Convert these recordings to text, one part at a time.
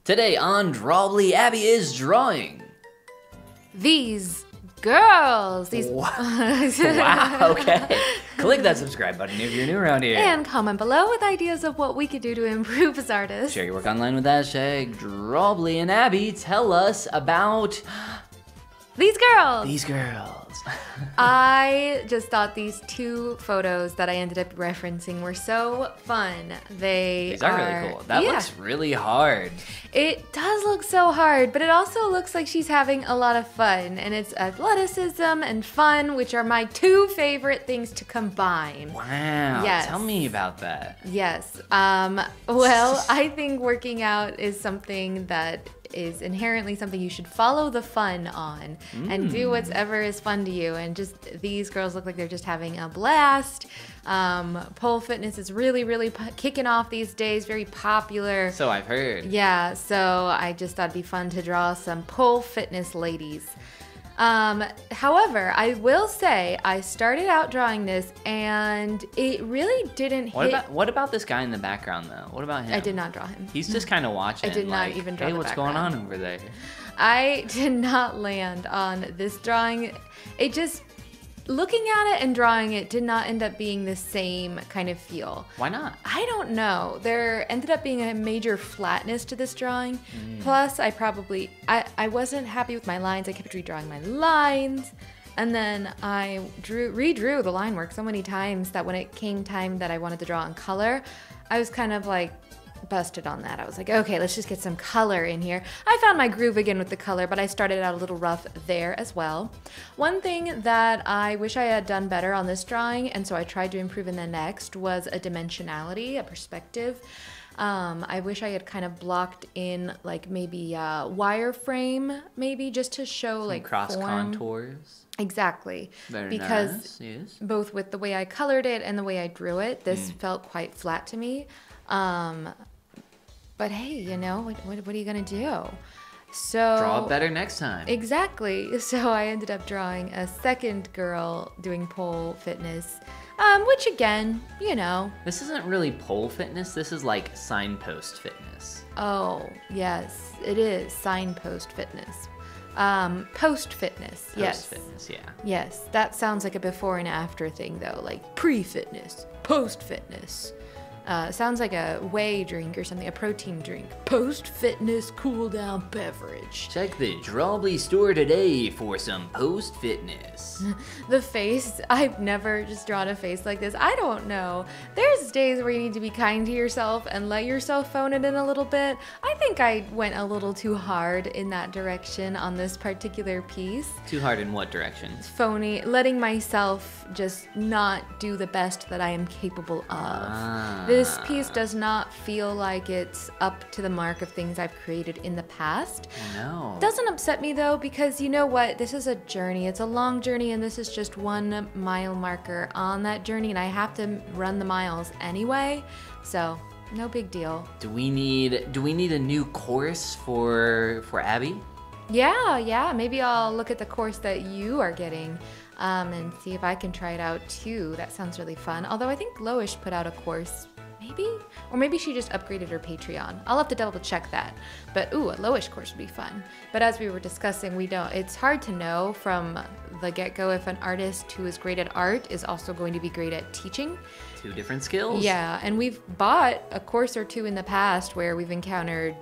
Today on Drawbli, Abby is drawing. These girls. Wow, okay. Click that subscribe button if you're new around here. And comment below with ideas of what we could do to improve as artists. Share your work online with hashtag Drawbli. And Abby, tell us about these girls. These girls. I just thought these two photos that I ended up referencing were so fun. These are really cool. That looks really hard. It does look so hard, but it also looks like she's having a lot of fun. And it's athleticism and fun, which are my two favorite things to combine. Wow. Yes. Tell me about that. Yes. Well, I think working out is something that is inherently something you should follow the fun on and do whatever is fun to you. And just these girls look like they're just having a blast. Pole fitness is really kicking off these days, very popular. So I've heard. Yeah, so I just thought it'd be fun to draw some pole fitness ladies. However, I will say I started out drawing this and it really didn't hit. What about this guy in the background though? What about him? I did not draw him. He's just kind of watching. I did not like, even draw hey, the what's background. going on over there? I did not land on this drawing. It just, looking at it and drawing it did not end up being the same kind of feel. Why not? I don't know. There ended up being a major flatness to this drawing. Plus, I wasn't happy with my lines. I kept redrawing my lines. And then I redrew the line work so many times that when it came time that I wanted to draw in color, I was kind of like busted on that. I was like, okay, let's just get some color in here. I found my groove again with the color, but I started out a little rough there as well. One thing that I wish I had done better on this drawing, and so I tried to improve in the next, was a dimensionality, a perspective. I wish I had kind of blocked in like maybe a wireframe, maybe just to show some like cross form. contours. Exactly. Very because nice. Yes. both with the way I colored it and the way I drew it, this felt quite flat to me. But hey, you know, what are you gonna do? So Draw better next time. Exactly. So I ended up drawing a second girl doing pole fitness, which again, you know. This isn't really pole fitness. This is like signpost fitness. Oh, yes, it is signpost fitness. Post fitness, yes. Post fitness, yeah. Yes, that sounds like a before and after thing though, like pre-fitness, post-fitness. Sounds like a whey drink or something, a protein drink. Post-fitness cool-down beverage. Check the Drawbli store today for some post-fitness. The face, I've never just drawn a face like this. I don't know. There's days where you need to be kind to yourself and let yourself phone it in a little bit. I think I went a little too hard in that direction on this particular piece. Too hard in what direction? Phony, letting myself just not do the best that I am capable of. This piece does not feel like it's up to the mark of things I've created in the past. No. Doesn't upset me though, because you know what? This is a journey. It's a long journey, and this is just 1 mile marker on that journey, and I have to run the miles anyway. So no big deal. Do we need a new course for Abby? Yeah. Maybe I'll look at the course that you are getting. And see if I can try it out too. That sounds really fun. Although I think Loish put out a course, maybe? Or maybe she just upgraded her Patreon. I'll have to double check that. But ooh, a Loish course would be fun. But as we were discussing, it's hard to know from the get-go if an artist who is great at art is also going to be great at teaching. Two different skills? Yeah, and we've bought a course or two in the past where we've encountered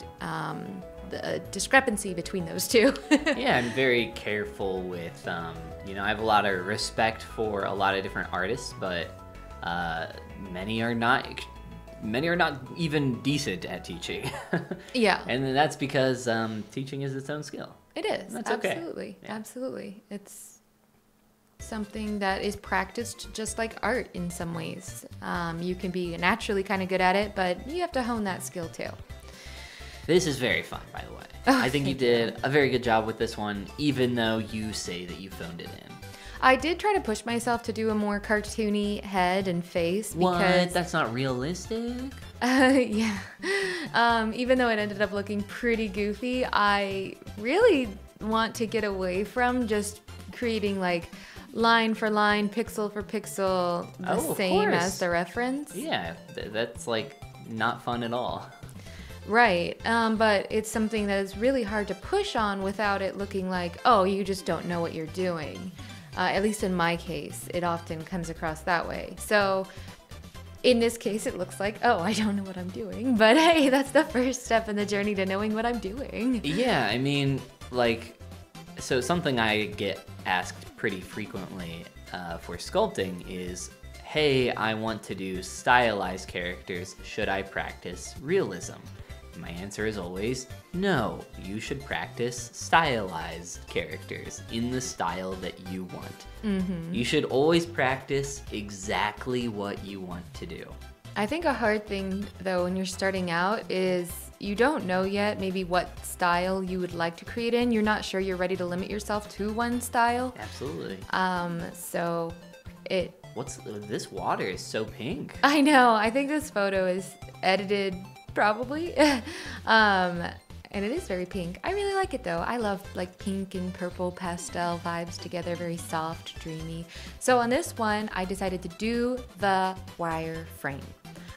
the discrepancy between those two. Yeah, I'm very careful with, I have a lot of respect for a lot of different artists, but many are not even decent at teaching. Yeah. And that's because teaching is its own skill. It is. That's okay. Absolutely. Yeah. Absolutely. It's something that is practiced just like art in some ways. You can be naturally kind of good at it, but you have to hone that skill too. This is very fun, by the way. Oh, I think you did a very good job with this one, even though you say that you phoned it in. I did try to push myself to do a more cartoony head and face because... What? That's not realistic? Yeah. Even though it ended up looking pretty goofy, I really want to get away from just creating like line for line, pixel for pixel, the same as the reference. Yeah, that's like not fun at all. Right, but it's something that is really hard to push on without it looking like, oh, you just don't know what you're doing. At least in my case, it often comes across that way. So in this case, it looks like, oh, I don't know what I'm doing. But hey, that's the first step in the journey to knowing what I'm doing. Yeah, I mean, like, so something I get asked pretty frequently for sculpting is, hey, I want to do stylized characters. Should I practice realism? My answer is always, no. You should practice stylized characters in the style that you want. Mm-hmm. You should always practice exactly what you want to do. I think a hard thing, though, when you're starting out is you don't know yet maybe what style you would like to create in. You're not sure you're ready to limit yourself to one style. Absolutely. So it... This water is so pink. I know. I think this photo is edited probably. And it is very pink. I really like it though. I love like pink and purple pastel vibes together, very soft, dreamy. So on this one, I decided to do the wire frame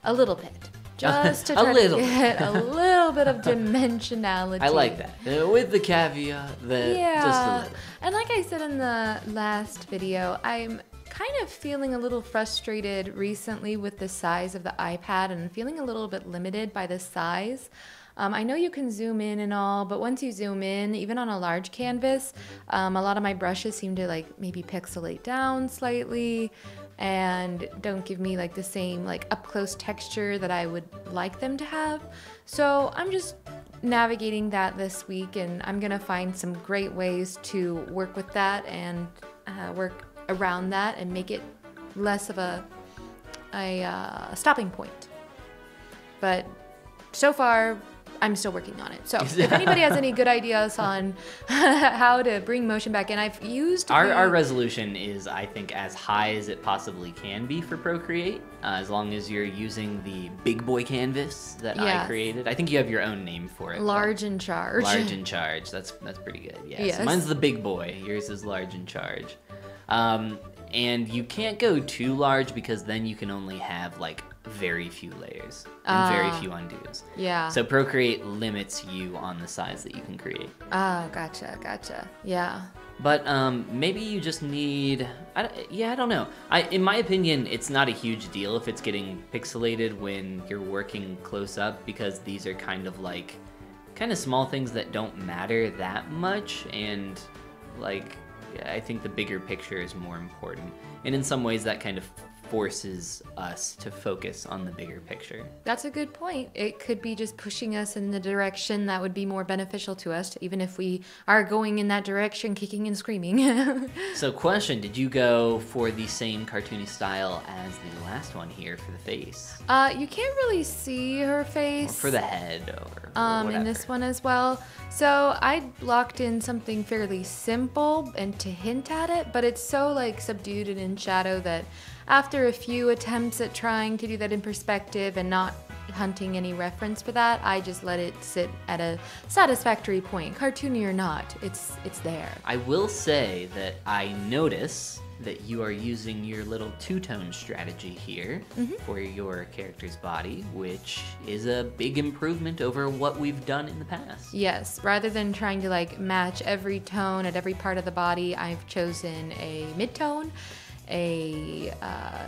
a little bit. Just to try to get a little bit of dimensionality. I like that. With the caveat that just a little. And like I said in the last video, I'm kind of feeling a little frustrated recently with the size of the iPad and feeling a little bit limited by the size. I know you can zoom in and all, but once you zoom in, even on a large canvas, a lot of my brushes seem to like maybe pixelate down slightly and don't give me like the same like up close texture that I would like them to have. So I'm just navigating that this week, and I'm gonna find some great ways to work with that and work around that and make it less of a stopping point. But so far, I'm still working on it. So if anybody has any good ideas on how to bring motion back in, I've used... Our resolution is, I think, as high as it possibly can be for Procreate, as long as you're using the big boy canvas that I created. I think you have your own name for it. Large in charge. Large in charge. That's pretty good. Yeah. Yes. So mine's the big boy. Yours is large in charge. And you can't go too large because then you can only have like very few layers and very few undos. Yeah. So Procreate limits you on the size that you can create. Oh, gotcha. Yeah. But maybe you just need, I don't know. In my opinion, it's not a huge deal if it's getting pixelated when you're working close up, because these are kind of small things that don't matter that much, and like, I think the bigger picture is more important. And in some ways that kind of forces us to focus on the bigger picture. That's a good point. It could be just pushing us in the direction that would be more beneficial to us, even if we are going in that direction, kicking and screaming. So question, did you go for the same cartoony style as the last one here for the face? You can't really see her face. Or for the head or whatever. In this one as well. So I locked in something fairly simple and to hint at it, but it's so like subdued and in shadow that after a few attempts at trying to do that in perspective and not hunting any reference for that, I just let it sit at a satisfactory point. Cartoony or not, it's there. I will say that I notice that you are using your little two-tone strategy here for your character's body, which is a big improvement over what we've done in the past. Yes, rather than trying to like match every tone at every part of the body, I've chosen a mid-tone, a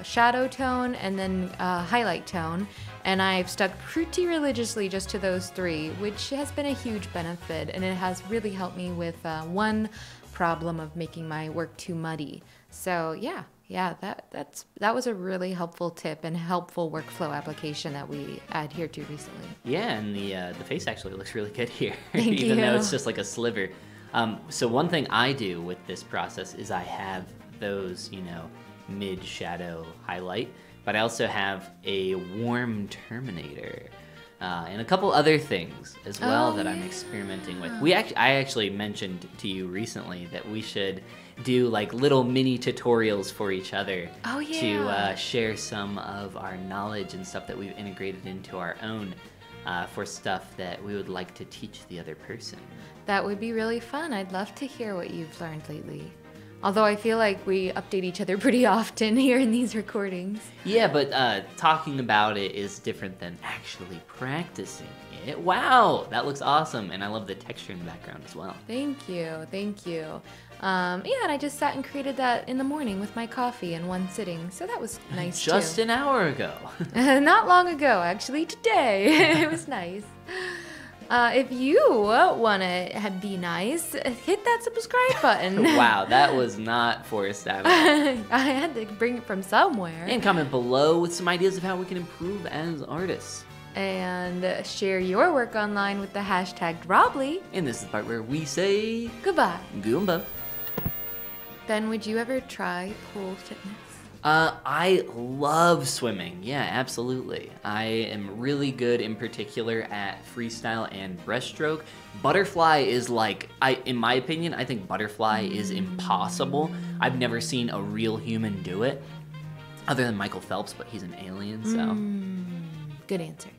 shadow tone, and then a highlight tone, and I've stuck pretty religiously just to those three, which has been a huge benefit, and it has really helped me with one problem of making my work too muddy. So yeah, that was a really helpful tip and helpful workflow application that we adhered to recently. Yeah, and the face actually looks really good here, Thank even you. though it's just like a sliver. So one thing I do with this process is I have those, mid-shadow highlight, but I also have a warm terminator and a couple other things as well that I'm experimenting with. I actually mentioned to you recently that we should do like little mini tutorials for each other to share some of our knowledge and stuff that we've integrated into our own for stuff that we would like to teach the other person. That would be really fun. I'd love to hear what you've learned lately. Although I feel like we update each other pretty often here in these recordings. Yeah, but talking about it is different than actually practicing it. Wow, that looks awesome, and I love the texture in the background as well. Thank you, thank you. Yeah, and I just sat and created that in the morning with my coffee in one sitting, so that was nice too. Just an hour ago. Not long ago, actually, today. It was nice. If you want to be nice, hit that subscribe button. Wow, that was not forced at all. I had to bring it from somewhere. And comment below with some ideas of how we can improve as artists. And share your work online with the hashtag Drawbli. And this is the part where we say Goodbye. Goomba. Ben, would you ever try pool fitness? I love swimming. Yeah, absolutely. I am really good in particular at freestyle and breaststroke. Butterfly is like, in my opinion, I think butterfly is impossible. I've never seen a real human do it, other than Michael Phelps, but he's an alien, so. Good answer.